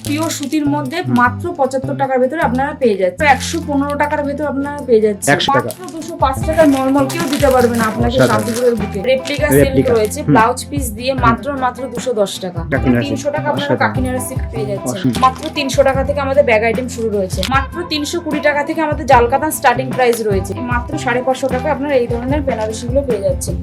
Pure সুতির মধ্যে মাত্র 75 টাকার ভেতরে আপনারা পেয়ে যাচ্ছেন। 115 টাকার ভেতরে আপনারা পেয়ে যাচ্ছেন। মাত্র 205 টাকা নরমাল কেউ দিতে পারবে না আপনাকে শান্তিপুরের বুকে। রেপ্লিকা সিল্ক রয়েছে ব্লাউজ পিস দিয়ে মাত্র 210 টাকা। 300 টাকা আপনারা কাকিনাড়া সিল্ক পেয়ে যাচ্ছেন। মাত্র 300 টাকা থেকে আমাদের ব্যাগ আইটেম শুরু রয়েছে। মাত্র 320 টাকা থেকে আমাদের জালকাতা স্টার্টিং প্রাইস রয়েছে। মাত্র 550 টাকা আপনারা এই ধরনের বেনারসি গুলো পেয়ে যাচ্ছেন।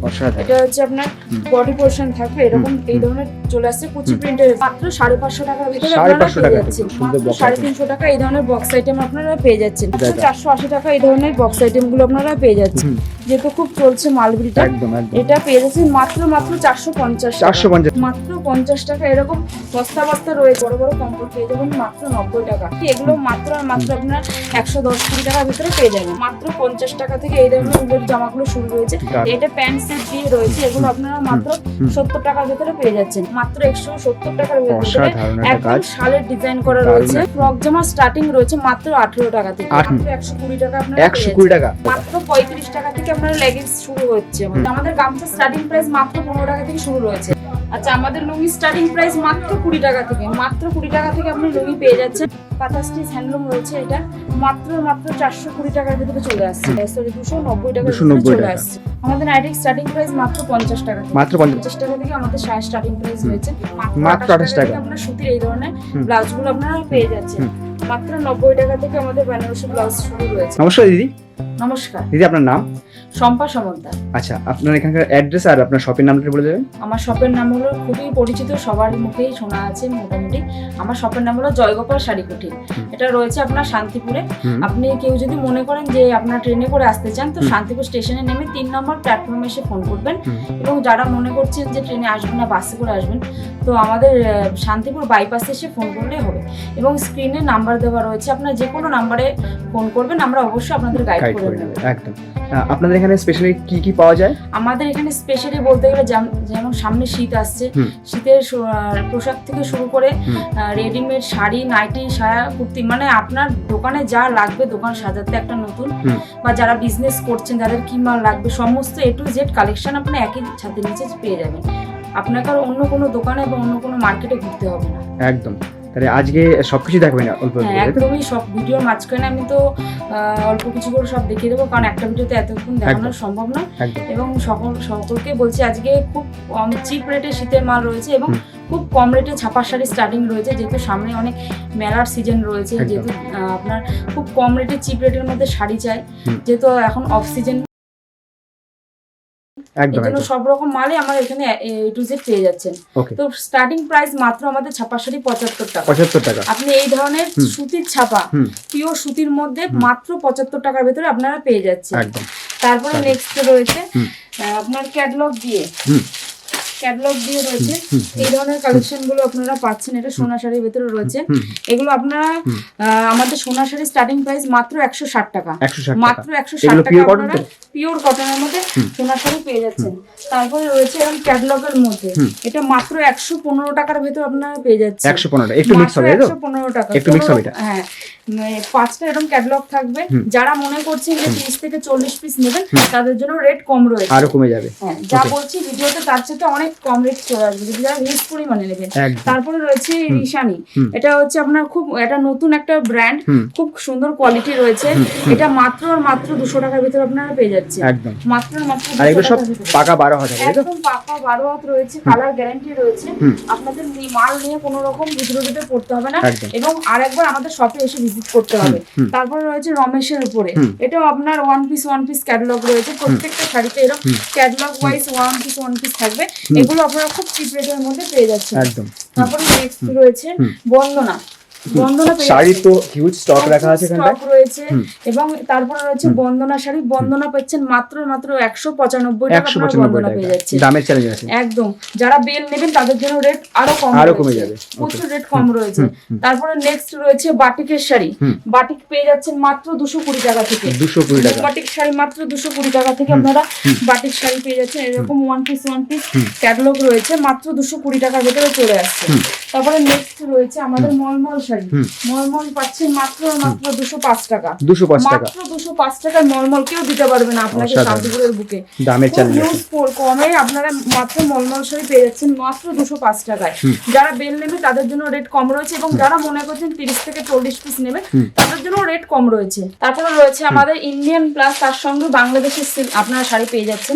এটা হচ্ছে আপনার বডি পোরশন থাকবে এরকম এই ধরনের চলে আসছে কুচি প্রিন্টের। মাত্র 550 টাকার ভিতরে আপনারা পেয়ে যাচ্ছেন। মাত্র 350 টাকা এই ধরনের বক্স আইটেম আপনারা পেয়ে যাচ্ছেন। 480 টাকা এই ধরনের বক্স আইটেম গুলো আপনারা পেয়ে যাচ্ছেন। যেহেতু খুব চলছে মালবিরিটা, এটা পেয়ে যাচ্ছেন মাত্র 450 মাত্র 50 টাকা। এরকম বস্তা বস্তা রয়েছে বড় বড় কম্পোর্ট পেয়ে যাবেন মাত্র 90 টাকা। এগুলো মাত্র আর মাত্র আপনার 110 টাকার ভিতরে পেয়ে যাবেন। মাত্র 50 টাকা থেকে এই ধরনের জামাগুলো শুরু রয়েছে। এটা প্যান্ট সেট দিয়ে রয়েছে, এগুলো আপনারা মাত্র 70 টাকার ভিতরে পেয়ে যাচ্ছেন। মাত্র 170 টাকার ভিতরে একদম শালের ডিজাইন করা রয়েছে। ফ্রক জামা স্টার্টিং রয়েছে মাত্র 18 টাকা থেকে। মাত্র 120 টাকা আপনারা 120 টাকা। মাত্র 35 টাকা থেকে আপনার লেগিংস শুরু হচ্ছে। আমাদের গামছা স্টার্টিং প্রাইস মাত্র 15 টাকা থেকে শুরু রয়েছে। আচ্ছা, আমাদের লুঙ্গি স্টার্টিং প্রাইস মাত্র 20 টাকা থেকে। মাত্র 20 টাকা থেকে আপনি লুঙ্গি পেয়ে যাচ্ছেন। কাঁথা স্টিচ হ্যান্ডলুম রয়েছে, এটা মাত্র 420 টাকার ভিতরে চলে আসছে। সরি 290 টাকার ভিতরে চলে আসছে। আমাদের নাইটি স্টার্টিং প্রাইস মাত্র 50 টাকা। মাত্র 50 টাকা থেকে আমাদের শাড়ি স্টার্টিং প্রাইস রয়েছে। মাত্র 28 টাকা আপনারা সুতির এই ধরনের ব্লাউজগুলো আপনারা পেয়ে যাচ্ছেন। মাত্র 90 টাকা থেকে আমাদের বেনারসি ব্লাউজ শুরু রয়েছে। নমস্কার দিদি। নমস্কার দিদি, আপনার নাম? শম্পা সমদ্দার। আচ্ছা, আপনার এখানকার অ্যাড্রেস আর আপনার শপের নামটা বলে দেবেন। আমার শপের নাম হলো, খুবই পরিচিত, সবার মুখেই শোনা আছে মোটামুটি। আমার শপের নাম হলো জয়গোপাল শাড়ি কুটির। এটা রয়েছে আপনার শান্তিপুরে। আপনি কেউ যদি মনে করেন যে আপনার ট্রেনে করে আসতে চান, তো শান্তিপুর স্টেশনে নেমে 3 নম্বর প্ল্যাটফর্মে এসে ফোন করবেন। এবং যারা মনে করছেন যে ট্রেনে আসবেন না, বাসে করে আসবেন, তো আমাদের শান্তিপুর বাইপাসে এসে ফোন করলেই হবে। এবং স্ক্রিনে নাম্বার দেওয়া রয়েছে, আপনার যে কোনো নাম্বারে ফোন করবেন, আমরা অবশ্যই আপনাদের গাইড করে দেব। একদম। আপনাদের এখানে স্পেশালি কি কি পাওয়া যায়? আমাদের এখানে স্পেশালি বলতে গেলে যেমন সামনে শীত আসছে, শীতের পোশাক থেকে শুরু করে রেডিমেড শাড়ি, নাইটি, সায়া, কুর্তি, মানে আপনার দোকানে যা লাগবে দোকান সাজাতে একটা নতুন, বা যারা বিজনেস করছেন যাদের কি মাল লাগবে, সমস্ত A to Z কালেকশন আপনি একই ছাদের নিচে পেয়ে যাবেন। আপনাকে আর অন্য কোনো দোকানে বা অন্য কোনো মার্কেটে ঘুরতে হবে না। একদম। তাহলে আজকে সবকিছু দেখাবেন অল্প অল্প? একদমই, সব ভিডিওর মাঝখানে আমি তো অল্প কিছু করে সব দেখিয়ে দেবো, কারণ একটা ভিডিওতে এতক্ষণ দেখানো সম্ভব না। এবং সকলকে বলছি আজকে খুব কম চিপ রেটে শীতের মাল রয়েছে এবং খুব কম রেটে ছাপার শাড়ি স্টার্টিং রয়েছে। যেহেতু সামনে অনেক মেলার সিজন রয়েছে, যেহেতু আপনার খুব কম রেটে চিপ রেটের মধ্যে শাড়ি চাই, যেহেতু এখন অফ সিজন, এজন্য সব রকম মালই আমার এখানে A to Z পেয়ে যাচ্ছেন। তো স্টার্টিং প্রাইস মাত্র আমাদের ছাপা শাড়ি 75 টাকা। 75 টাকা। আপনি এই ধরনের সুতির ছাপা পিওর সুতির মধ্যে মাত্র 75 টাকার ভিতরে আপনারা পেয়ে যাচ্ছেন। তারপরে নেক্সট রয়েছে আপনার ক্যাটালগ দিয়ে রয়েছে এই ধরনের কালেকশন গুলো আপনারা পাচ্ছেন। এটা সোনা শাড়ির ভিতরে রয়েছে। এগুলো আপনারা আমাদের সোনা শাড়ি স্টার্টিং প্রাইস মাত্র 160 টাকা। মাত্র 160 টাকা আপনারা পিওর কটনের মধ্যে সোনা শাড়ি পেয়ে যাচ্ছেন। তারপরে রয়েছে এরকম ক্যাটালগের মধ্যে, এটা মাত্র 115 টাকার ভিতরে আপনারা পেয়ে যাচ্ছেন। 115 একটু মিক্স হবে, 115 টাকা একটু মিক্স হবে। হ্যাঁ, 5টা এরকম ক্যাটালগ থাকবে। যারা মনে করছেন যে 30 থেকে 40 পিস নেবেন, তাদের জন্য রেট কম রয়েছে, আরো কমে যাবে। হ্যাঁ, যা বলছি ভিডিওতে তার চেয়ে অনেক কম রেট চলে আসবে যদি যারা হিউজ পরিমাণে নেবেন। তারপরে রয়েছে রিশানি। এটা হচ্ছে আপনার খুব এটা নতুন একটা ব্র্যান্ড, খুব সুন্দর কোয়ালিটি রয়েছে। এটা মাত্র 200 টাকার ভিতরে আপনারা পেয়ে যাচ্ছেন। একদম মাত্র আর এগুলো সব পাকা 12 হাত হবে, একদম পাকা 12 হাত রয়েছে। কালার গ্যারান্টি রয়েছে। আপনাদের মাল নিয়ে কোনো রকম ভিতরে পড়তে হবে না, এবং আরেকবার আমাদের শপে এসে ভিজিট করতে হবে। তারপরে রয়েছে রমেশের উপরে, এটাও আপনার ওয়ান পিস ক্যাটালগ রয়েছে। প্রত্যেকটা শাড়িতে এরকম ক্যাটালগ ওয়াইজ ওয়ান পিস থাকবে। এগুলো আপনারা খুব চিপ রেটের মধ্যে পেয়ে যাচ্ছেন। তারপরে নেক্সট রয়েছে বন্দনা। শাড়ি তো হিউজ স্টক রাখা আছে এখানে, স্টক রয়েছে। এবং তারপরে রয়েছে বন্দনা শাড়ি। বন্দনা পাচ্ছেন মাত্র 195 টাকা আপনারা বন্দনা পেয়ে যাচ্ছেন। দামের চ্যালেঞ্জ আছে একদম। যারা বেল নেবেন তাদের জন্য রেট আরো কমে যাবে, প্রচুর রেট কম রয়েছে। তারপরে নেক্সট রয়েছে বাটিকের শাড়ি। বাটিক পেয়ে যাচ্ছেন মাত্র 220 টাকা থেকে। 220 টাকা বাটিক শাড়ি মাত্র 220 টাকা থেকে আপনারা বাটিক শাড়ি পেয়ে যাচ্ছেন। এরকম ওয়ান পিস ক্যাটালগ রয়েছে, মাত্র 220 টাকার ভিতরে চলে আসছে। তারপরে নেক্সট রয়েছে আমাদের মলমল শাড়ি মলমল পাচ্ছেন মাত্র 205 টাকা। 205 টাকা মাত্র 205 টাকায় মলমল কেউ দিতে পারবে না আপনাকে শান্তিপুরের বুকে। দামের চ্যালেঞ্জ কমে আপনারা মাত্র মলমল শাড়ি পেয়ে যাচ্ছেন মাত্র 205 টাকায়। যারা বেল নেবে তাদের জন্য রেট কম রয়েছে, এবং যারা মনে করছেন 30 থেকে 40 পিস নেবে তাদের জন্য রেট কম রয়েছে। তারপরে রয়েছে আমাদের ইন্ডিয়ান প্লাস তার সঙ্গে বাংলাদেশের আপনারা শাড়ি পেয়ে যাচ্ছেন,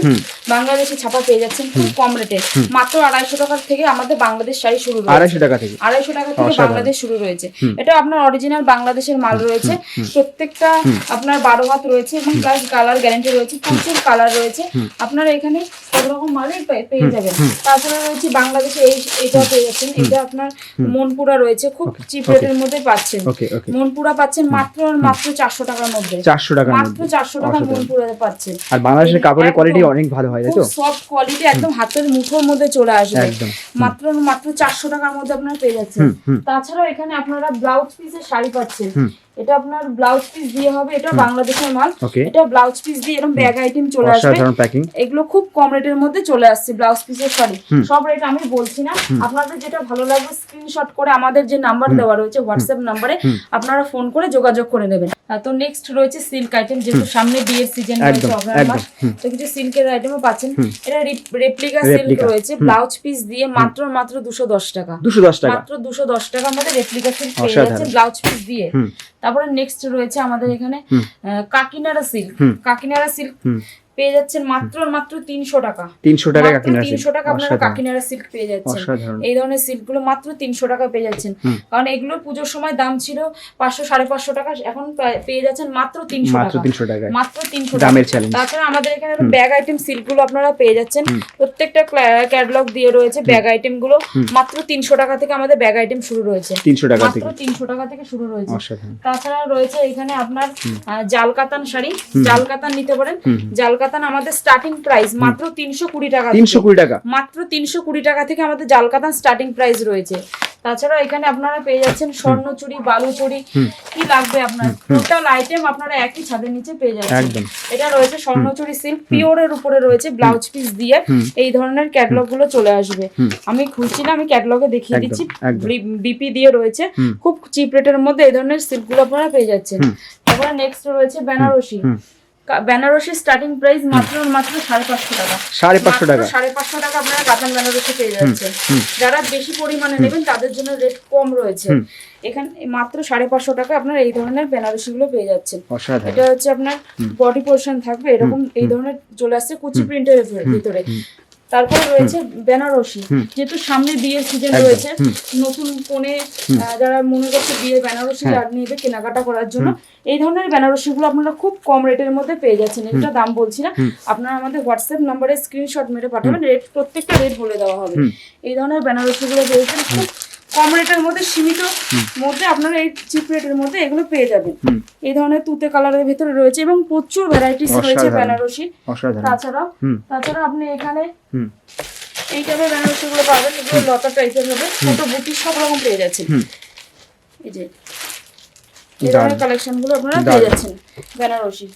বাংলাদেশি ছাপা পেয়ে যাচ্ছেন খুব কম রেটে। মাত্র 250 টাকা থেকে আমাদের বাংলাদেশ শাড়ি শুরু রয়েছে। 250 টাকা থেকে 250 টাকা থেকে বাংলাদেশ শুরু রয়েছে। এটা আপনার অরিজিনাল বাংলাদেশের মাল রয়েছে, প্রত্যেকটা আপনার 12 হাত রয়েছে এবং প্লাস কালার গ্যারান্টি রয়েছে, প্রচুর কালার রয়েছে। আপনারা এখানে সব রকম মালই পেয়ে যাবেন। তারপরে রয়েছে বাংলাদেশে এটা পেয়ে যাচ্ছেন, এটা আপনার মনপুরা রয়েছে, খুব চিপ রেটের মধ্যে পাচ্ছেন। মনপুরা পাচ্ছেন মাত্র 400 টাকার মধ্যে, 400 টাকার মাত্র 400 টাকা মনপুরা পাচ্ছেন। আর বাংলাদেশের কাপড়ের কোয়ালিটি অনেক ভালো হয়, তাই তো? সফট কোয়ালিটি, একদম হাতের মুঠোর মধ্যে চলে আসবে। মাত্র 400 টাকার মধ্যে আপনারা পেয়ে যাচ্ছেন। তাছাড়াও এখানে আপনারা ব্লাউজ পিসের শাড়ি পাচ্ছেন। এটা আপনার ব্লাউজ পিস দিয়ে হবে, এটা বাংলাদেশের মাল। এটা ব্লাউজ পিস দিয়ে এরকম ব্যাগ আইটেম চলে আসবে। এগুলো খুব কম রেটের মধ্যে চলে আসছে ব্লাউজ পিসের শাড়ি। সব রেট আমি বলছি না, আপনাদের যেটা ভালো লাগবে স্ক্রিনশট করে আমাদের যে নাম্বার দেওয়া রয়েছে হোয়াটসঅ্যাপ নাম্বারে আপনারা ফোন করে যোগাযোগ করে নেবেন। তো নেক্সট রয়েছে সিল্ক আইটেম, যেহেতু সামনে বিয়ের সিজন রয়েছে, অগ্রহায়ণ মাস, তো কিছু সিল্কের আইটেমও পাচ্ছেন। এটা রেপ্লিকা সিল্ক রয়েছে, ব্লাউজ পিস দিয়ে মাত্র 210 টাকা, 210 টাকা, মাত্র 210 টাকার মধ্যে রেপ্লিকা সিল্ক পেয়ে যাচ্ছে ব্লাউজ পিস দিয়ে। তারপরে নেক্সট রয়েছে আমাদের এখানে কাকিনাড়া সিল্ক। কাকিনাড়া সিল্ক পেয়ে যাচ্ছেন মাত্র 300 টাকা, 300 টাকা আপনারা কাকিনাড়া সিল্ক পেয়ে যাচ্ছেন। এই ধরনের সিল্ক গুলো মাত্র 300 টাকা পেয়ে যাচ্ছেন, কারণ এগুলোর পুজোর সময় দাম ছিল 500 550 টাকা, এখন পেয়ে যাচ্ছেন মাত্র 300 টাকা, মাত্র 300 টাকা। তাছাড়া আমাদের এখানে ব্যাগ আইটেম সিল্ক গুলো আপনারা পেয়ে যাচ্ছেন, প্রত্যেকটা ক্যাটালগ দিয়ে রয়েছে। ব্যাগ আইটেম গুলো মাত্র 300 টাকা থেকে আমাদের ব্যাগ আইটেম শুরু রয়েছে, 300 টাকা থেকে শুরু রয়েছে। তাছাড়া রয়েছে এখানে আপনার জাল কাতান শাড়ি, জাল কাতান নিতে পারেন। জাল কাতান আমাদের স্টার্টিং প্রাইস মাত্র 320 টাকা, 320 টাকা, মাত্র 320 টাকা থেকে আমাদের জাল কাতান স্টার্টিং প্রাইস রয়েছে। তাছাড়া এখানে আপনারা পেয়ে যাচ্ছেন স্বর্ণ চুড়ি, বালু চুড়ি, কি লাগবে আপনার টোটাল আইটেম আপনারা একই ছাদের নিচে পেয়ে যাচ্ছেন। এটা রয়েছে স্বর্ণ চুড়ি সিল্ক পিওরের উপরে রয়েছে, ব্লাউজ পিস দিয়ে এই ধরনের ক্যাটালগ গুলো চলে আসবে। আমি খুঁজছি না, আমি ক্যাটালগে দেখিয়ে দিচ্ছি। বিপি দিয়ে রয়েছে, খুব চিপ রেটের মধ্যে এই ধরনের সিল্ক গুলো আপনারা পেয়ে যাচ্ছেন। তারপরে নেক্সট রয়েছে বেনারসি। বেনারসি স্টার্টিং প্রাইস মাত্র 550 টাকা, 550 টাকা, 550 টাকা আপনারা কাতান বেনারসি পেয়ে যাচ্ছেন। যারা বেশি পরিমাণে নেবেন তাদের জন্য রেট কম রয়েছে। এখানে মাত্র 550 টাকা আপনারা এই ধরনের বেনারসি গুলো পেয়ে যাচ্ছেন। এটা হচ্ছে আপনার বডি পোর্শন থাকবে এরকম, এই ধরনের চলে আসছে কুচি প্রিন্টের ভিতরে। তারপরে রয়েছে বেনারসি, যেহেতু সামনে বিয়ের সিজন রয়েছে, নতুন কোণে যারা মনে করছে বিয়ে বেনারসি আর নেবে কেনাকাটা করার জন্য, এই ধরনের বেনারসি গুলো আপনারা খুব কম রেটের মধ্যে পেয়ে যাচ্ছেন। এটা দাম বলছি না, আপনারা আমাদের হোয়াটসঅ্যাপ নাম্বারে স্ক্রিনশট মেরে পাঠাবেন, রেট প্রত্যেকটা রেট বলে দেওয়া হবে। এই ধরনের বেনারসি গুলো পেয়েছেন খুব কম রেটের মধ্যে, সীমিত মধ্যে আপনারা এই চিপ রেটের মধ্যে এগুলো পেয়ে যাবেন। এই ধরনের তুতে কালারের ভিতরে রয়েছে এবং প্রচুর ভ্যারাইটিস রয়েছে বেনারসি। তাছাড়া আপনি এখানে এই টাইপের বেনারসি গুলো পাবেন, এগুলো লতা টাইপের হবে, ছোট বুটি সব রকম পেয়ে যাচ্ছেন। এই যে এই ধরনের কালেকশন গুলো আপনারা পেয়ে যাচ্ছেন বেনারসি।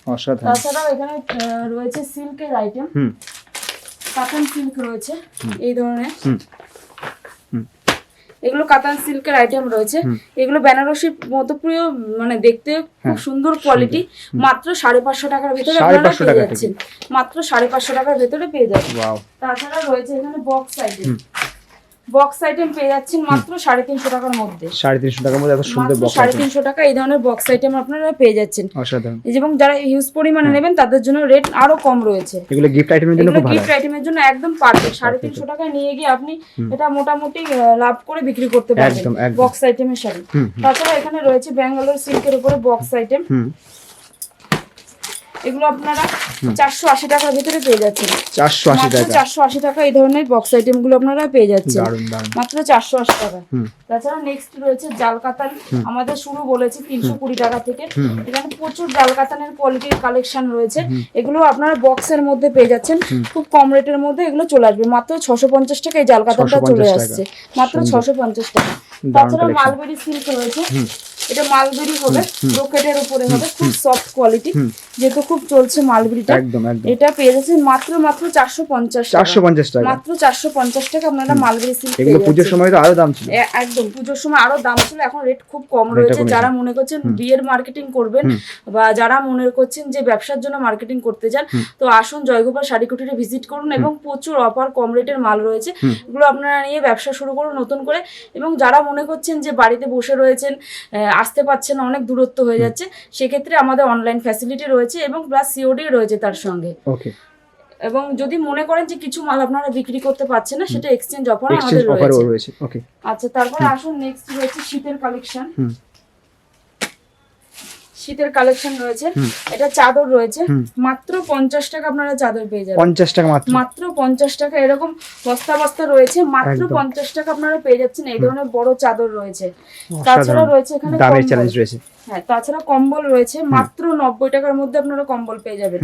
তাছাড়াও এখানে রয়েছে সিল্কের আইটেম, কাতান সিল্ক রয়েছে এই ধরনের, এগুলো কাতান সিল্কের আইটেম রয়েছে। এগুলো বেনারসি মতপ্রিয়, মানে দেখতে খুব সুন্দর কোয়ালিটি, মাত্র 550 টাকার ভিতরে আপনারা পেয়ে যাচ্ছেন, মাত্র 550 টাকার ভিতরে পেয়ে যাচ্ছেন। তাছাড়া রয়েছে এখানে বক্স আইটেম, বক্স আইটেম পেয়ে যাচ্ছেন মাত্র 350 টাকার মধ্যে, 350 টাকার মধ্যে এত সুন্দর বক্স, 350 টাকা এই ধরনের বক্স আইটেম আপনারা পেয়ে যাচ্ছেন। অসাধারণ। এবং যারা হিউজ পরিমাণে নেবেন তাদের জন্য রেট আরো কম রয়েছে। এগুলো গিফট আইটেমের জন্য খুব ভালো, গিফট আইটেমের জন্য একদম পারফেক্ট। 350 টাকা নিয়ে গিয়ে আপনি এটা মোটামুটি লাভ করে বিক্রি করতে পারবেন বক্স আইটেমের শাড়ি। তাছাড়া এখানে রয়েছে ব্যাঙ্গালোর সিল্কের উপরে বক্স আইটেম, এগুলো আপনারা 480 টাকার ভিতরে পেয়ে যাচ্ছেন, 480 টাকা এই ধরনের বক্স আইটেম গুলো আপনারা পেয়ে যাচ্ছেন মাত্র 480 টাকা। তাছাড়া নেক্সট রয়েছে জাল কাতান, আমাদের শুরু বলেছি 320 টাকা থেকে। এখানে প্রচুর জাল কাতানের কোয়ালিটির কালেকশন রয়েছে, এগুলো আপনারা বক্সের মধ্যে পেয়ে যাচ্ছেন খুব কম রেটের মধ্যে, এগুলো চলে আসবে মাত্র 650 টাকা। এই জাল কাতানটা চলে আসছে মাত্র 650 টাকা। তাছাড়া মালবেরি সিল্ক রয়েছে, এটা মালবেরি হবে, ব্রোকেটের উপরে হবে, খুব সফট কোয়ালিটি, যেহেতু খুব চলছে মালবেরিটা। একদম এটা পেয়ে যাচ্ছেন মাত্র 450 টাকা। 450 টাকা, মাত্র 450 টাকা আপনারা মালবেরি সিল্ক পেয়ে এগুলো যাচ্ছেন। পুজোর সময় তো আরো দাম ছিল। একদম পুজোর সময় আরো দাম ছিল, এখন রেট খুব কম রয়েছে। যারা মনে করছেন বিয়ের মার্কেটিং করবেন বা যারা মনে করছেন যে ব্যবসার জন্য মার্কেটিং করতে চান, তো আসুন জয়গোপাল শাড়ি কুটিরে ভিজিট করুন, এবং প্রচুর অফার কম রেটের মাল রয়েছে, এগুলো আপনারা নিয়ে ব্যবসা শুরু করুন নতুন করে। এবং যারা মনে করছেন যে বাড়িতে বসে রয়েছেন, আসতে পারছেন না, অনেক দূরত্ব হয়ে যাচ্ছে, সেক্ষেত্রে আমাদের অনলাইন ফ্যাসিলিটি রয়েছে এবং প্লাস সিওডি রয়েছে তার সঙ্গে। ওকে, এবং যদি মনে করেন যে কিছু মাল আপনারা বিক্রি করতে পারছেন না, সেটা এক্সচেঞ্জ অফার আমাদের এক্সচেঞ্জ অফারও রয়েছে। রয়েছে। ওকে, আচ্ছা, তারপরে আসুন নেক্সট রয়েছে শীতের কালেকশন। শীতের কালেকশন রয়েছে, এটা চাদর রয়েছে, মাত্র 50 টাকা আপনারা চাদর পেয়ে যাবেন। 50 টাকা মাত্র, মাত্র 50 টাকা। এরকম বস্তা বস্তা রয়েছে, মাত্র 50 টাকা আপনারা পেয়ে যাচ্ছেন। এই ধরনের বড় চাদর রয়েছে। তাছাড়া রয়েছে এখানে দামের কম্বল। চ্যালেঞ্জ রয়েছে। হ্যাঁ, তাছাড়া কম্বল রয়েছে, মাত্র 90 টাকার মধ্যে আপনারা কম্বল পেয়ে যাবেন।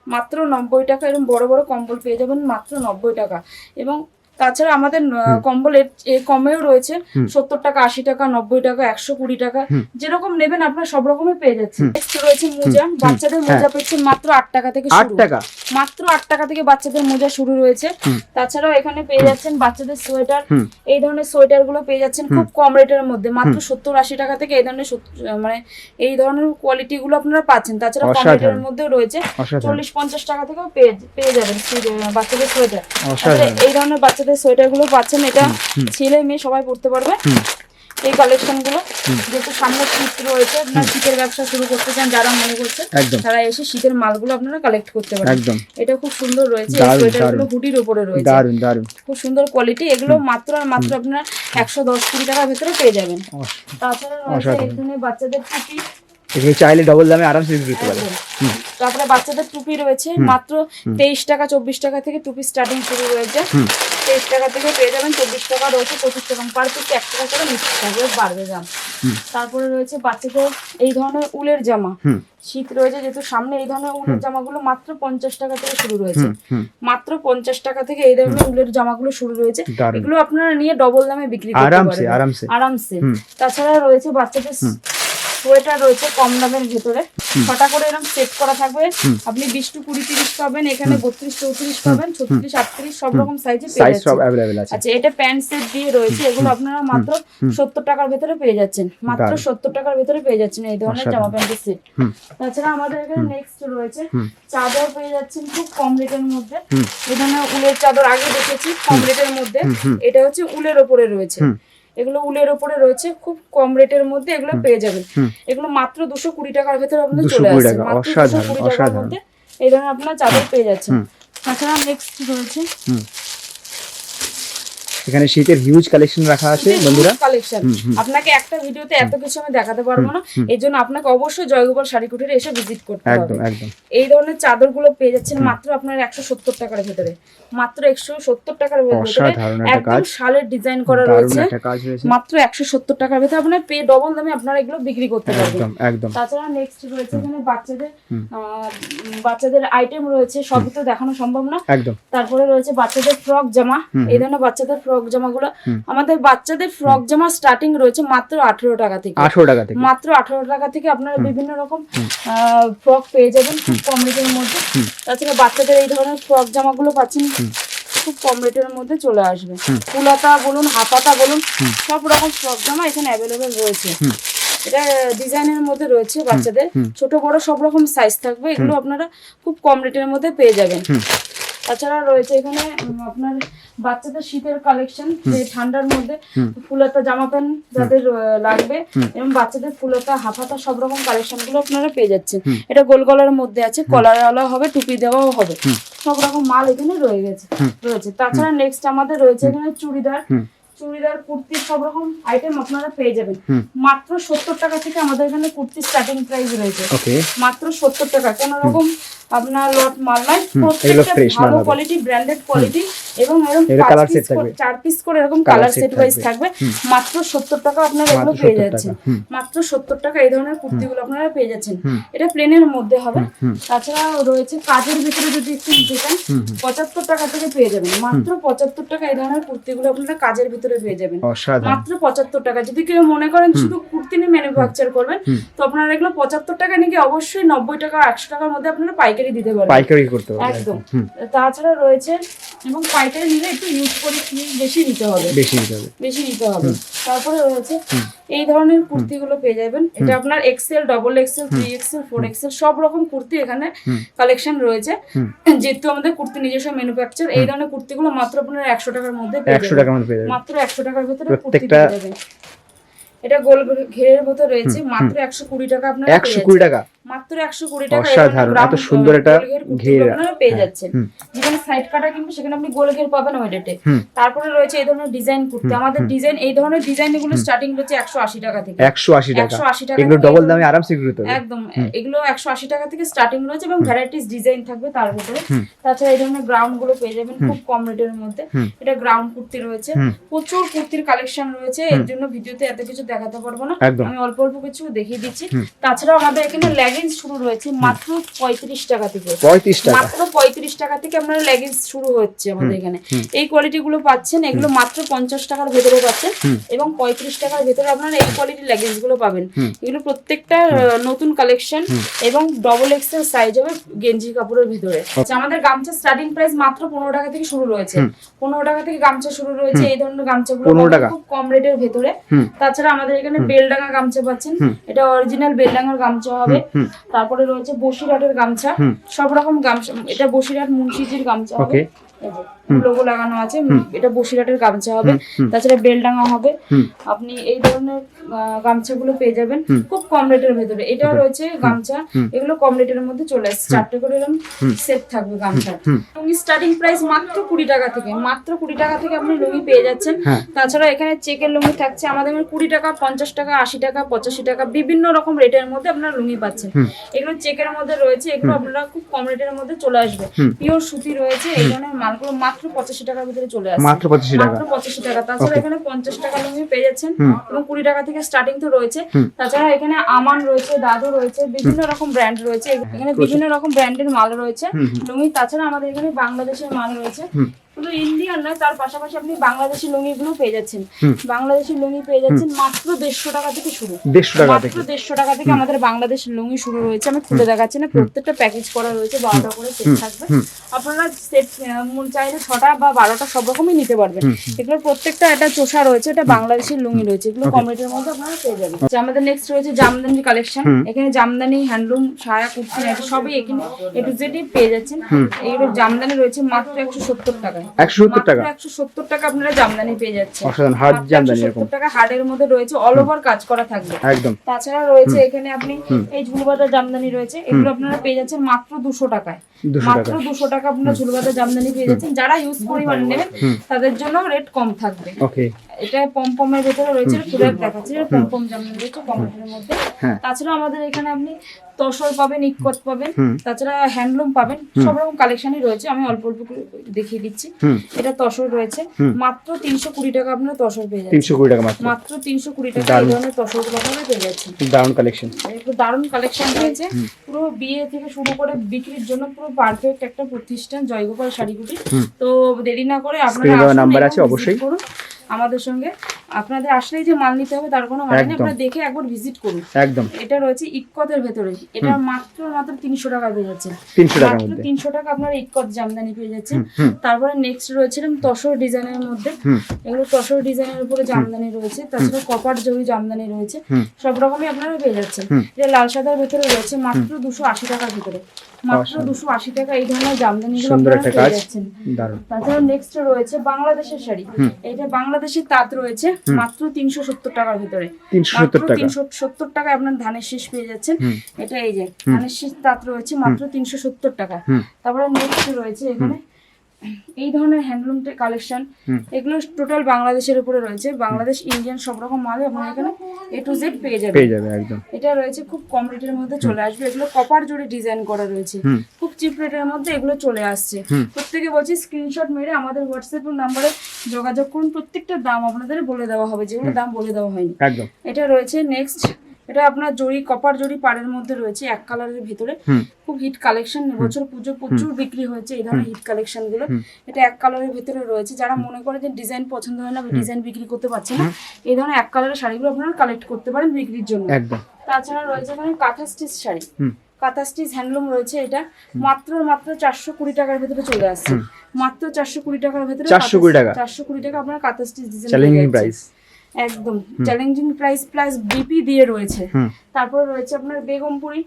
মাত্র 90 টাকা, এরকম বড় বড় কম্বল পেয়ে যাবেন মাত্র 90 টাকা। এবং তাছাড়া আমাদের কম্বল এর কমেও রয়েছে, 70 টাকা, 80 টাকা, 90 টাকা, 120 টাকা, যেরকম নেবেন আপনারা সব রকমের পেয়ে যাচ্ছেন। নেক্সট রয়েছে মোজা, বাচ্চাদের মোজা পেয়েছেন মাত্র 8 টাকা থেকে শুরু। 8 টাকা, মাত্র 8 টাকা থেকে বাচ্চাদের মোজা শুরু রয়েছে। তাছাড়াও এখানে পেয়ে যাচ্ছেন বাচ্চাদের সোয়েটার, এই ধরনের সোয়েটার গুলো পেয়ে যাচ্ছেন খুব কম রেটের মধ্যে, মাত্র 70-80 টাকা থেকে এই ধরনের মানে এই ধরনের কোয়ালিটি গুলো আপনারা পাচ্ছেন। তাছাড়া কম রেটের মধ্যেও রয়েছে, 40-50 টাকা থেকেও পেয়ে যাবেন বাচ্চাদের সোয়েটার। এই ধরনের বাচ্চাদের সোয়েটার গুলো পাচ্ছেন, এটা ছেলে মেয়ে সবাই পরতে পারবে। এই কালেকশন গুলো যেহেতু সামনে শীত রয়েছে, আপনারা শীতের ব্যবসা শুরু করতে চান যারা মনে করছেন, তারা এসে শীতের মালগুলো আপনারা কালেক্ট করতে পারেন। এটা খুব সুন্দর রয়েছে, এই সোয়েটার গুলো হুডির উপরে রয়েছে, দারুন দারুন, খুব সুন্দর কোয়ালিটি। এগুলো মাত্র আর মাত্র আপনারা 110-20 টাকার ভিতরে পেয়ে যাবেন। তাছাড়া রয়েছে এখানে বাচ্চাদের টুপি, এগুলো চাইলে ডবল দামে আরামসে বিক্রি করতে পারবেন। তারপরে বাচ্চাদের টুপি রয়েছে, মাত্র 23 টাকা 24 টাকা থেকে টুপি স্টার্টিং শুরু রয়েছে। 23 টাকা থেকে পেয়ে যাবেন, 24 টাকা রয়েছে, 25 টাকা পার পিস 1 টাকা করে মিক্স থাকবে, বাড়বে দাম। তারপরে রয়েছে বাচ্চাদের এই ধরনের উলের জামা, শীত রয়েছে যেহেতু সামনে, এই ধরনের উলের জামাগুলো মাত্র 50 টাকা থেকে শুরু রয়েছে। মাত্র 50 টাকা থেকে এই ধরনের উলের জামাগুলো শুরু রয়েছে, এগুলো আপনারা নিয়ে ডবল দামে বিক্রি করতে পারবেন আরামসে। তাছাড়া রয়েছে বাচ্চাদের সোয়েটার রয়েছে কম দামের ভেতরে, ছটা করে এরকম সেট করা থাকবে, আপনি 20-20-30 পাবেন, এখানে 32-34 পাবেন, 36-38 সব রকম সাইজে পেয়ে যাচ্ছেন। আচ্ছা, এটা প্যান্ট সেট দিয়ে রয়েছে, এগুলো আপনারা মাত্র 70 টাকার ভেতরে পেয়ে যাচ্ছেন, মাত্র 70 টাকার ভেতরে পেয়ে যাচ্ছেন এই ধরনের জামা প্যান্টের সেট। তাছাড়া আমাদের এখানে নেক্সট রয়েছে চাদর পেয়ে যাচ্ছেন খুব কম রেটের মধ্যে, এই ধরনের উলের চাদর আগে দেখেছি কম রেটের মধ্যে, এটা হচ্ছে উলের ওপরে রয়েছে, এগুলো উলের উপরে রয়েছে খুব কম রেটের মধ্যে, এগুলো পেয়ে যাবেন। এগুলো মাত্র 220 টাকার ভেতরে আপনাদের চলে আসছে, মাত্র 220 টাকার মধ্যে এই ধরনের আপনারা চাদর পেয়ে যাচ্ছেন। তাছাড়া নেক্সট রয়েছে এখানে শীতের হিউজ কালেকশন রাখা আছে বন্ধুরা। কালেকশন আপনাকে একটা ভিডিওতে এত কিছু আমি দেখাতে পারবো না, এই জন্য আপনাকে অবশ্যই জয়গোপাল শাড়ি কুটিরে এসে ভিজিট করতে হবে। এই ধরনের চাদরগুলো পেয়ে যাচ্ছেন মাত্র আপনার 170 টাকার ভেতরে, মাত্র 170 টাকার ভেতরে, একদম শালের ডিজাইন করা রয়েছে, মাত্র 170 টাকার ভেতরে আপনার পেয়ে ডবল দামে আপনারা এগুলো বিক্রি করতে পারবেন। তাছাড়া নেক্সট রয়েছে এখানে বাচ্চাদের আইটেম রয়েছে, সবই তো দেখানো সম্ভব না। তারপরে রয়েছে বাচ্চাদের ফ্রক জামা, এই ধরনের বাচ্চাদের ফ্রক জামাগুলো, আমাদের বাচ্চাদের ফ্রক জামা স্টার্টিং রয়েছে মাত্র 18 টাকা থেকে, মাত্র 18 টাকা থেকে আপনারা বিভিন্ন রকম ফ্রক পেয়ে যাবেন খুব কম রেটের মধ্যে। তাছাড়া বাচ্চাদের এই ধরনের ফ্রক জামাগুলো পাচ্ছেন খুব কম রেটের মধ্যে চলে আসবে, ফুলাতা বলুন হাফাতা বলুন সব রকম ফ্রক জামা এখানে অ্যাভেলেবেল রয়েছে। এটা ডিজাইনের মধ্যে রয়েছে, বাচ্চাদের ছোট বড় সব রকম সাইজ থাকবে, এগুলো আপনারা খুব কম রেটের মধ্যে পেয়ে যাবেন। তাছাড়া রয়েছে এখানে আপনার বাচ্চাদের শীতের কালেকশন, যে ঠান্ডার মধ্যে ফুলাতা জামা প্যান্ট যাদের লাগবে এবং বাচ্চাদের ফুলাতা হাফাতা সব রকম কালেকশন গুলো আপনারা পেয়ে যাচ্ছেন। এটা গোল গলার মধ্যে আছে, কলারওয়ালা হবে, টুপি দেওয়াও হবে, সব রকম মাল এখানে রয়েছে। তাছাড়া নেক্সট আমাদের রয়েছে এখানে চুড়িদার কুর্তি সব রকম আইটেম আপনারা পেয়ে যাবেন, মাত্র 70 টাকা থেকে আমাদের এখানে কুর্তি স্টার্টিং প্রাইস রয়েছে, মাত্র 70 টাকা। কোন রকম আপনার লট মাল নাই, প্রত্যেকটা ভালো কোয়ালিটি, ব্র্যান্ডেড কোয়ালিটি, এবং এরকম 4 পিস করে এরকম কালার সেট ওয়াইজ থাকবে, মাত্র 70 টাকা আপনারা এগুলো পেয়ে যাচ্ছেন, মাত্র 70 টাকা এই ধরনের কুর্তিগুলো আপনারা পেয়ে যাচ্ছেন। এটা প্লেনের মধ্যে হবে। তাছাড়া রয়েছে কাজের ভিতরে যদি একটু নিতে চান 75 টাকা থেকে পেয়ে যাবেন, মাত্র 75 টাকা এই ধরনের কুর্তিগুলো আপনারা কাজের ভিতরে পেয়ে যাবেন, মাত্র 75 টাকা। যদি কেউ মনে করেন শুধু কুর্তি নিয়ে ম্যানুফ্যাকচার করবেন, তো আপনারা এগুলো 75 টাকা নিয়ে অবশ্যই 90 টাকা 100 টাকার মধ্যে আপনারা পাইকারি দিতে পারবেন, পাইকারি করতে হবে একদম। তাছাড়া রয়েছে, এবং পাইকারি নিলে একটু ইউজ করে বেশি নিতে হবে, বেশি নিতে হবে। তারপরে রয়েছে এই ধরনের কুর্তিগুলো পেয়ে যাবেন, এটা আপনার Excel, double XL, 3XL, 4XL সব রকম কুর্তি এখানে কালেকশন রয়েছে। যেহেতু আমাদের কুর্তি নিজস্ব ম্যানুফ্যাকচার, এই ধরনের কুর্তিগুলো মাত্র আপনার 100 টাকার মধ্যে পেয়ে যাবেন, মাত্র 100 টাকার ভিতরে কুর্তি পেয়ে যাবেন। এটা গোল ঘেরের মধ্যে রয়েছে, মাত্র 120 টাকা আপনারা 120 টাকা, মাত্র 120 টাকা। অসাধারণ, এত সুন্দর একটা ঘের আপনারা পেয়ে যাচ্ছেন। যেখানে সাইড কাটা কিনবে সেখানে আপনি গোল ঘের পাবেন ওই রেটে। তারপরে রয়েছে এই ধরনের ডিজাইন কুর্তি, আমাদের ডিজাইন এই ধরনের ডিজাইন এগুলো স্টার্টিং হচ্ছে 180 টাকা থেকে, 180 টাকা, 180 টাকা, এগুলো ডবল দামে আরামসে বিক্রি হতে হবে, একদম। এগুলো 180 টাকা থেকে স্টার্টিং রয়েছে এবং ভ্যারাইটিস ডিজাইন থাকবে তার ভিতরে। তাছাড়া এই ধরনের গ্রাউন্ড গুলো পেয়ে যাবেন খুব কম রেটের মধ্যে। এটা গ্রাউন্ড কুর্তি রয়েছে, প্রচুর কুর্তির কালেকশন রয়েছে, এর জন্য ভিডিওতে এত কিছু দেখাতে পারবো না, আমি অল্প অল্প কিছু দেখিয়ে দিচ্ছি। তাছাড়া আমাদের এখানে লেগিংস শুরু রয়েছে মাত্র 35 টাকা থেকে, 35 টাকা, মাত্র 35 টাকা থেকে আপনার লেগিংস শুরু হচ্ছে আমাদের এখানে। এই কোয়ালিটি গুলো পাচ্ছেন, এগুলো মাত্র 50 টাকার ভেতরে পাচ্ছেন, এবং 35 টাকার ভেতরে আপনারা এই কোয়ালিটির লেগিংস গুলো পাবেন। এগুলো প্রত্যেকটা নতুন কালেকশন এবং ডবল এক্সেল সাইজ হবে গেঞ্জি কাপড়ের ভিতরে। আমাদের গামছা স্টার্টিং প্রাইস মাত্র 15 টাকা থেকে শুরু রয়েছে, 15 টাকা থেকে গামছা শুরু রয়েছে। এই ধরনের গামছাগুলো খুব কম রেটের ভেতরে। তাছাড়া আমাদের এখানে বেলডাঙ্গা গামছা পাচ্ছেন, এটা অরিজিনাল বেলডাঙ্গার গামছা হবে। তারপরে রয়েছে বসিরহাটের গামছা, সব রকম গামছা, এটা বসিরহাট মুন্সিজির গামছা হবে, লোগো লাগানো আছে, এটা বসিরহাটের গামছা হবে। তাছাড়া বেলডাঙ্গা হবে। আপনি এই ধরনের গামছাগুলো পেয়ে যাবেন খুব কম রেটের ভেতরে। এটা রয়েছে গামছা, এগুলো কম রেটের মধ্যে চলে আসছে, 4টে করে এরকম সেট থাকবে গামছা। লুঙ্গি স্টার্টিং প্রাইস মাত্র 20 টাকা থেকে, মাত্র 20 টাকা থেকে আপনি লুঙ্গি পেয়ে যাচ্ছেন। তাছাড়া এখানে চেকের লুঙ্গি থাকছে আমাদের 20 টাকা, 50 টাকা, 80 টাকা, 85 টাকা, বিভিন্ন রকম রেটের মধ্যে আপনারা লুঙ্গি পাচ্ছেন। এগুলো চেকের মধ্যে রয়েছে, এগুলো আপনারা খুব কম রেটের মধ্যে চলে আসবে। পিওর সুতি রয়েছে, এই ধরনের মালগুলো মাত্র 85 টাকার ভিতরে চলে আসছে, মাত্র 85 টাকা, মাত্র 85 টাকা। তাছাড়া এখানে 50 টাকা লুঙ্গি পেয়ে যাচ্ছেন, এবং 20 টাকা থেকে স্টার্টিং তো রয়েছে। তাছাড়া এখানে আমান রয়েছে, দাদু রয়েছে, বিভিন্ন রকম ব্র্যান্ড রয়েছে, এখানে বিভিন্ন রকম ব্র্যান্ডের মাল রয়েছে লুঙ্গি। তাছাড়া আমাদের এখানে বাংলাদেশের মাল রয়েছে, শুধু ইন্ডিয়ান নয়, তার পাশাপাশি আপনি বাংলাদেশি লুঙ্গি গুলো পেয়ে যাচ্ছেন। বাংলাদেশি লুঙ্গি পেয়ে যাচ্ছেন মাত্র 150 টাকা থেকে শুরু, মাত্র 150 টাকা থেকে আমাদের বাংলাদেশের লুঙ্গি শুরু রয়েছে। আমি খুলে দেখাচ্ছি না, প্রত্যেকটা প্যাকেজ করা রয়েছে, 12টা করে সেট থাকবে। আপনারা সেট চাইলে 6টা বা 12টা সব রকমই নিতে পারবেন। এগুলোর প্রত্যেকটা একটা চোষা রয়েছে, এটা বাংলাদেশের লুঙ্গি রয়েছে, এগুলো কম রেটের মধ্যে আপনারা পেয়ে যাবেন। আমাদের নেক্সট রয়েছে জামদানি কালেকশন, এখানে জামদানি, হ্যান্ডলুম, সায়া, কুর্তি, সবই এখানে এ টু জেড পেয়ে যাচ্ছেন। এইগুলো জামদানি রয়েছে মাত্র 170 টাকায়, 170 টাকা, 170 টাকা আপনারা জামদানি পেয়ে যাচ্ছেন। অসাধারণ হার্ড জামদানি, এরকম 170 টাকা হার্ডের মধ্যে রয়েছে, অল ওভার কাজ করা থাকবে একদম। তাছাড়া রয়েছে এখানে আপনি এই ঝুলবাটা জামদানি রয়েছে, এগুলো আপনারা পেয়ে যাচ্ছেন মাত্র 200 টাকায়, মাত্র 200 টাকা আপনারা ঝুলবাটা জামদানি পেয়ে যাচ্ছেন। যারা ইউজ পরিমাণ নেবেন তাদের জন্য রেট কম থাকবে। ওকে, এটা পমপমের ভেতরে রয়েছে, খুলে দেখাচ্ছি, পমপম জামদানি রয়েছে কম রেটের মধ্যে। তাছাড়া আমাদের এখানে আপনি তসর পাবেন, ইক্কত পাবেন, তাছাড়া হ্যান্ডলুম পাবেন, সব রকম কালেকশনই রয়েছে। আমি অল্প অল্প করে দেখিয়ে দিচ্ছি। এটা তসর রয়েছে মাত্র 320 টাকা, আপনারা তসর পেয়ে যাচ্ছেন, 320 টাকা মাত্র 320 টাকা। এই ধরনের তসরগুলো আপনারা পেয়ে যাচ্ছেন, দারুণ কালেকশন, একটু দারুণ কালেকশন রয়েছে। পুরো বিয়ে থেকে শুরু করে বিক্রির জন্য পুরো পারফেক্ট একটা প্রতিষ্ঠান জয়গোপাল শাড়িকুটি। তো দেরি না করে আপনারা নাম্বার আছে অবশ্যই করুন আমাদের সঙ্গে। আপনাদের আসলেই যে মাল নিতে হবে তার কোনো মানে নেই, আপনারা দেখে একবার ভিজিট করুন একদম। এটা রয়েছে ইক্কতের ভেতরে, এটা মাত্র 300 টাকা পেয়ে যাচ্ছেন, 300 টাকার মধ্যে, 300 টাকা আপনারা ইক্কত জামদানি পেয়ে যাচ্ছেন। তারপরে নেক্সট রয়েছে তসর ডিজাইনের মধ্যে, এগুলো তসর ডিজাইনের উপরে জামদানি রয়েছে। তাছাড়া কপার জরি জামদানি রয়েছে, সব রকমই আপনারা পেয়ে যাচ্ছেন। এটা লাল সাদার ভেতরে রয়েছে মাত্র 280 টাকার ভিতরে, মাত্র 280 টাকা। এই ধরনের জামদানি গুলো আপনারা পেয়ে যাচ্ছেন। তাছাড়া নেক্সট রয়েছে বাংলাদেশের শাড়ি, এটা বাংলাদেশের তাঁত রয়েছে মাত্র 370 টাকার ভিতরে, 370 টাকা আপনার ধানের শীষ পেয়ে যাচ্ছেন। এটা এই যে ধানের শীষ তাঁত রয়েছে মাত্র 370 টাকা। তারপরে নেক্সট রয়েছে এখানে এই ধরনের হ্যান্ডলুম কালেকশন, এগুলো টোটাল বাংলাদেশের উপরে রয়েছে, বাংলাদেশ ইন্ডিয়ান সব রকম মাল আপনারা এখানে এ টু জেড পেয়ে যাবেন একদম। এটা রয়েছে খুব কম রেটের মধ্যে চলে আসবে, এগুলো কপার জড়ি ডিজাইন করা রয়েছে, খুব চিপ রেটের মধ্যে এগুলো চলে আসছে। প্রত্যেকে বলছি স্ক্রিনশট মেরে আমাদের হোয়াটসঅ্যাপ নাম্বারে যোগাযোগ করুন, প্রত্যেকটা দাম আপনাদের বলে দেওয়া হবে, যেগুলো দাম বলে দেওয়া হয়নি। এটা রয়েছে নেক্সট এটা আপনার জরি কপার জরি পাড়ের মধ্যে রয়েছে, এক কালারের ভিতরে। খুব হিট কালেকশন, এবছর পুজো প্রচুর বিক্রি হয়েছে এই ধরনের হিট কালেকশন গুলো। এটা এক কালারের ভিতরে রয়েছে। যারা মনে করে যে ডিজাইন পছন্দ হয় না বা ডিজাইন বিক্রি করতে পারছে না, এই ধরনের এক কালারের শাড়িগুলো আপনারা কালেক্ট করতে পারেন বিক্রির জন্য। একদম। তাছাড়া রয়েছে এখানে কাঁথা স্টিচ শাড়ি, কাঁথা স্টিচ হ্যান্ডলুম রয়েছে। এটা মাত্র 420 টাকার ভিতরে চলে আসছে। মাত্র 420 টাকার ভিতরে 420 টাকা 420 টাকা আপনার কাঁথা স্টিচ ডিজাইন চ্যালেঞ্জিং প্রাইস, একদম চ্যালেঞ্জিং প্রাইস প্লাস বিপি দিয়ে রয়েছে। তারপর রয়েছে আপনার বেগমপুরি।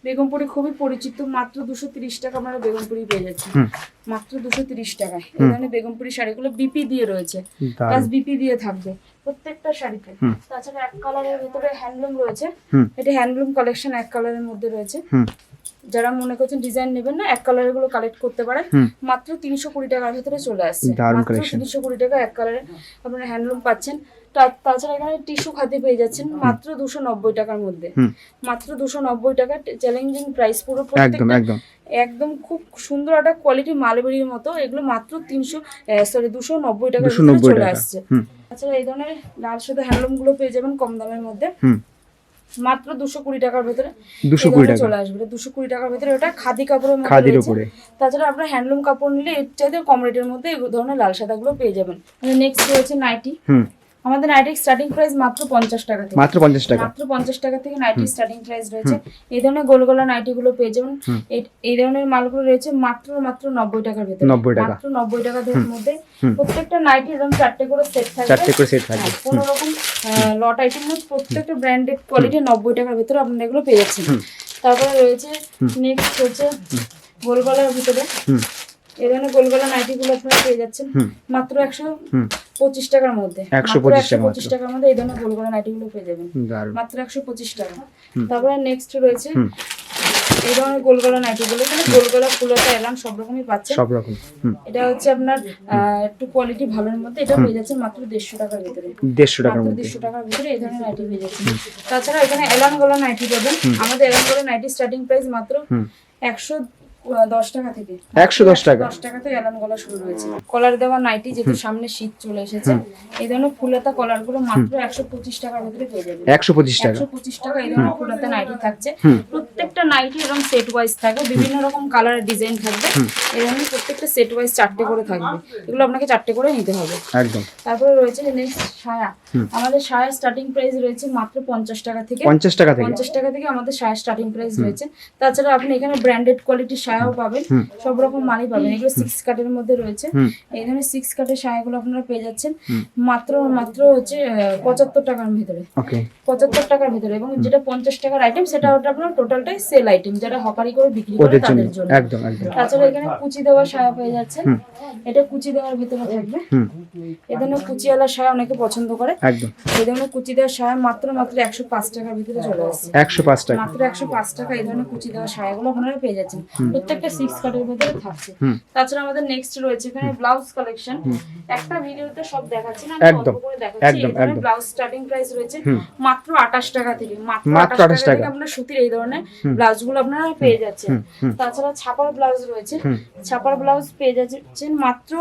বেগমপুরি খুবই পরিচিত, মাত্র 230 টাকা আপনারা বেগমপুরি পেয়ে যাচ্ছেন, মাত্র 230 টাকায়। এই ধরনের বেগমপুরি শাড়িগুলো বিপি দিয়ে রয়েছে, প্লাস বিপি দিয়ে থাকবে প্রত্যেকটা শাড়িতে। তাছাড়া এক কালারের ভিতরে হ্যান্ডলুম রয়েছে, এটা হ্যান্ডলুম কালেকশন এক কালারের মধ্যে রয়েছে। যারা মনে করছেন ডিজাইন নেবেন না, এক কালারের গুলো কালেক্ট করতে পারেন। মাত্র 320 টাকার ভিতরে চলে আসছে, মাত্র 320 টাকা এক কালারে আপনারা হ্যান্ডলুম পাচ্ছেন। তাছাড়া এখানে টিস্যু খাদি পেয়ে যাচ্ছেন মাত্র 290 টাকার মধ্যে, মাত্র 290 টাকা। চ্যালেঞ্জিং প্রাইস পুরো, প্রত্যেকটা একদম খুব সুন্দর একটা কোয়ালিটি মালবেরির মতো। এগুলো মাত্র 290 টাকার ভিতরে চলে আসছে। তাছাড়া এই ধরনের লাল সাদা হ্যান্ডলুম গুলো পেয়ে যাবেন কম দামের মধ্যে, মাত্র 220 টাকার ভিতরে 220 টাকা চলে আসবে। 220 টাকার ভিতরে ওটা খাদি কাপড়ের মধ্যে রয়েছে। তাছাড়া আপনারা হ্যান্ডলুম কাপড় নিলে এর চাইতে কম রেটের মধ্যে এই ধরনের লাল সাদা গুলো পেয়ে যাবেন। নেক্সট রয়েছে নাইটি। আমাদের নাইটির স্টার্টিং প্রাইস মাত্র 50 টাকা থেকে, মাত্র 50 টাকা, মাত্র 50 টাকা থেকে নাইটির স্টার্টিং প্রাইস রয়েছে। এই ধরনের গোল গলা নাইটি গুলো পেয়ে যাবেন। এই ধরনের মালগুলো রয়েছে মাত্র 90 টাকার ভিতরে, মাত্র 90 টাকার মধ্যে। প্রত্যেকটা নাইটি এরকম 4টে করে সেট থাকবে, 4টে করে সেট থাকবে। কোনো রকম লট আইটেম না, প্রত্যেকটা ব্র্যান্ডেড কোয়ালিটি 90 টাকার ভিতরে আপনারা এগুলো পেয়ে যাচ্ছেন। তারপরে রয়েছে নেক্সট হচ্ছে গোল গলার ভিতরে। এই ধরনের গোল গলা নাইটি গুলো আপনারা পেয়ে যাচ্ছেন মাত্র 125 টাকার মধ্যে, 125 টাকার মধ্যে এই ধরনের গোল গলা নাইটি গুলো পেয়ে যাবেন, মাত্র 125 টাকা। তারপরে নেক্সট রয়েছে এই ধরনের গোল গলা নাইটি গুলো, এখানে গোল গলা ফুলতা এলাম সব রকমই পাচ্ছেন, সব রকম। এটা হচ্ছে আপনার একটু কোয়ালিটি ভালোর মধ্যে, এটা পেয়ে যাচ্ছেন মাত্র 150 টাকার ভিতরে, 150 টাকার মধ্যে, 150 টাকার ভিতরে এই ধরনের নাইটি পেয়ে যাচ্ছেন। তাছাড়া এখানে এলান গলা নাইটি পাবেন। আমাদের এলান গলা নাইটি স্টার্টিং প্রাইস মাত্র 110 টাকা থেকে, 110 টাকা, 10 টাকা থেকে এলান গলা শুরু হয়েছে। কলার দেওয়া নাইটি, যেহেতু সামনে শীত চলে এসেছে, এই ধরনের ফুলাতা কলার গুলো মাত্র 125 টাকার ভিতরে পেয়ে যাবেন, 125 টাকা এই ধরনের ফুলাতা নাইটি থাকছে। প্রত্যেকটা নাইটি এরকম সেট ওয়াইজ থাকবে, বিভিন্ন রকম কালারের ডিজাইন থাকবে। এই ধরনের প্রত্যেকটা সেট ওয়াইজ 4টে করে থাকবে, এগুলো আপনাকে 4টে করে নিতে হবে একদম। তারপরে রয়েছে নেক্সট সায়া। আমাদের সায়া স্টার্টিং প্রাইস রয়েছে মাত্র 50 টাকা থেকে, 50 টাকা থেকে আমাদের সায়া স্টার্টিং প্রাইস রয়েছে। তাছাড়া আপনি এখানে ব্র্যান্ডেড কোয়ালিটির সায়াও পাবেন, সব রকম মালই পাবেন। এগুলো 6 কাটের মধ্যে রয়েছে। এই ধরনের 6 কাটের সায়াগুলো আপনারা পেয়ে যাচ্ছেন মাত্র হচ্ছে 75 টাকার ভিতরে, 75 টাকার ভিতরে। এবং যেটা 50 টাকার আইটেম সেটা ওটা আপনার টোটালটাই সেল আইটেম, যারা হকারি করে বিক্রি করে তাদের জন্য একদম। তাছাড়া এখানে কুচি দেওয়া সায়া পেয়ে যাচ্ছেন, এটা কুচি দেওয়ার ভিতরে থাকবে। এই ধরনের কুচিওয়ালা সায়া অনেকে পছন্দ করে একদম। এই ধরনের কুচি দেওয়া সায়া মাত্র 105 টাকার ভিতরে চলে আসছে, 105 টাকা, মাত্র 105 টাকা। এই ধরনের কুচি দেওয়া সায়াগুলো আপনারা পেয়ে যাচ্ছেন, প্রত্যেকটা 6 কাটের ভিতরে থাকছে। তাছাড়া আমাদের নেক্সট রয়েছে এখানে ব্লাউজ কালেকশন। একটা ভিডিওতে সব দেখাচ্ছি না, আমি অল্প করে দেখাচ্ছি। এখানে ব্লাউজ স্টার্টিং প্রাইস রয়েছে মাত্র 28 টাকা থেকে, মাত্র 28 টাকা থেকে আপনারা সুতির এই ধরনের ব্লাউজ গুলো আপনারা পেয়ে যাচ্ছেন। তাছাড়া ছাপার ব্লাউজ রয়েছে, ছাপার ব্লাউজ পেয়ে যাচ্ছেন মাত্র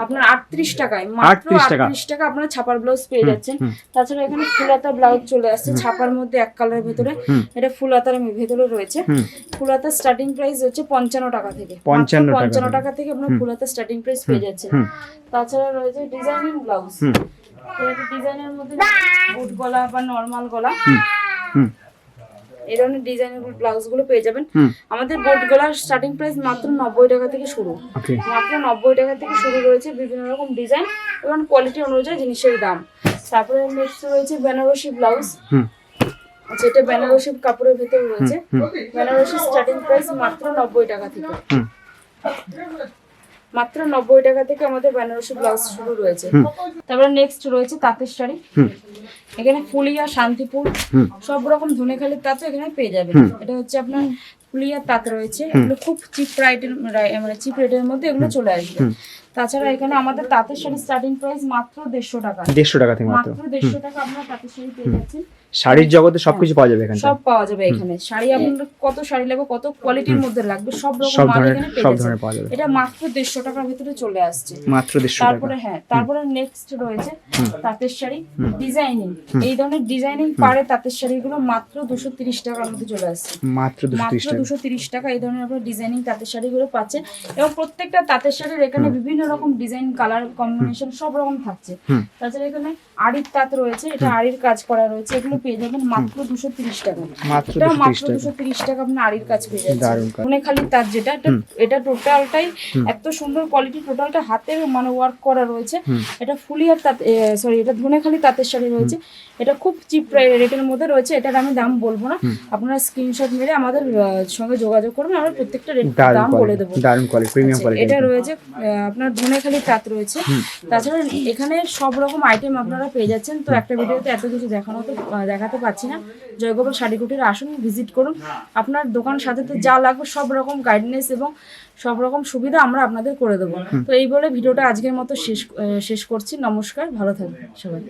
আপনার 38 টাকায়, মাত্র 38 টাকা আপনারা ছাপার ব্লাউজ পেয়ে যাচ্ছেন। তাছাড়া এখানে ফুলাতা ব্লাউজ চলে আসছে ছাপার মধ্যে এক কালারের ভিতরে, এটা ফুলাতার ভিতরে রয়েছে। ফুলাতা স্টার্টিং প্রাইস হচ্ছে 55 টাকা থেকে, 55 টাকা থেকে আপনার ফুলাতা স্টার্টিং প্রাইস পেয়ে যাচ্ছে। তাছাড়া রয়েছে ডিজাইনিং ব্লাউজ, ডিজাইনের মধ্যে বুট গলা বা নরমাল গলা, এই ধরনের ডিজাইনের ব্লাউজ গুলো পেয়ে যাবেন। আমাদের বোট গলার স্টার্টিং প্রাইস মাত্র 90 টাকা থেকে শুরু, মাত্র 90 টাকা থেকে শুরু রয়েছে। বিভিন্ন রকম ডিজাইন এবং কোয়ালিটি অনুযায়ী জিনিসের দাম। তারপরে নেক্সট রয়েছে বেনারসি ব্লাউজ, যেটা বেনারসি কাপড়ের ভিতরে রয়েছে। বেনারসি স্টার্টিং প্রাইস মাত্র 90 টাকা থেকে, মাত্র 90 টাকা থেকে আমাদের বেনারসি ব্লাউজ শুরু রয়েছে। তারপরে নেক্সট রয়েছে তাঁতের শাড়ি। এখানে ফুলিয়া, শান্তিপুর সব রকম ধনেখালির তাঁত এখানে পেয়ে যাবেন। এটা হচ্ছে আপনার ফুলিয়া তাঁত রয়েছে, এগুলো খুব চিপ রেটের মধ্যে এগুলো চলে আসবে। তাছাড়া এখানে আমাদের তাঁতের শাড়ি স্টার্টিং প্রাইস মাত্র 150 টাকা, 150 টাকা থেকে মাত্র 150 টাকা আপনারা তাঁতের শাড়ি পেয়ে যাচ্ছেন। শাড়ির জগতে সবকিছু পাওয়া যাবে এখানে। সব পাওয়া যাবে এখানে। শাড়ি আপনার কত শাড়ি লাগবে, কত কোয়ালিটির মধ্যে লাগবে, সব রকম সব মাল ধরনের এখানে সব পেয়ে যাবেন। ধরনের পাওয়া যাবে। এটা মাত্র 150 টাকার ভিতরে চলে আসছে। মাত্র 150 টাকা। তারপরে তারপরে নেক্সট রয়েছে তাঁতের শাড়ি ডিজাইনিং। এই ধরনের ডিজাইনিং পাড়ে তাঁতের শাড়িগুলো মাত্র 230 টাকার মধ্যে চলে আসছে। মাত্র 230 টাকা। 230 টাকা এই ধরনের আপনারা ডিজাইনিং তাঁতের শাড়িগুলো পাচ্ছেন। এবং প্রত্যেকটা তাঁতের শাড়ির এখানে বিভিন্ন রকম ডিজাইন, কালার কম্বিনেশন সব রকম থাকছে। তাছাড়া এখানে আড়ির তাঁত রয়েছে, এটা আড়ির কাজ করা রয়েছে, এগুলো পেয়ে যাবেন মাত্র 230 টাকা। মাত্র এটা 230 মাত্র টাকা। 230 টাকা আপনি আড়ির কাজ পেয়ে যাচ্ছেন। দারুণ কাজ। খালি তাঁত যেটা, এটা টোটালটাই এত সুন্দর কোয়ালিটি, টোটালটা হাতের মানে ওয়ার্ক করা রয়েছে। এটা ফুলি আর তাঁত, সরি এটা ধনেখালি তাঁতের শাড়ি রয়েছে। এটা খুব চিপ রেটের মধ্যে রয়েছে। এটার আমি দাম বলবো না, আপনারা স্ক্রিনশট মেরে আমাদের সঙ্গে যোগাযোগ করবেন, আমরা প্রত্যেকটা রেট দাম বলে দেবো। দারুণ কোয়ালিটি, প্রিমিয়াম কোয়ালিটি। এটা রয়েছে আপনার ধনেখালি তাঁত রয়েছে। তাছাড়া এখানে সব রকম আইটেম আপনারা পেয়ে যাচ্ছেন। তো একটা ভিডিওতে এত কিছু দেখাতে পারছি না। জয়গোপাল শাড়ি কুটির আসুন, ভিজিট করুন। আপনার দোকান সাথে যা লাগবে সব রকম গাইডনেস এবং সব রকম সুবিধা আমরা আপনাদের করে দেবো। তো এই বলে ভিডিওটা আজকের মতো শেষ করছি। নমস্কার, ভালো থাকবেন সবাই।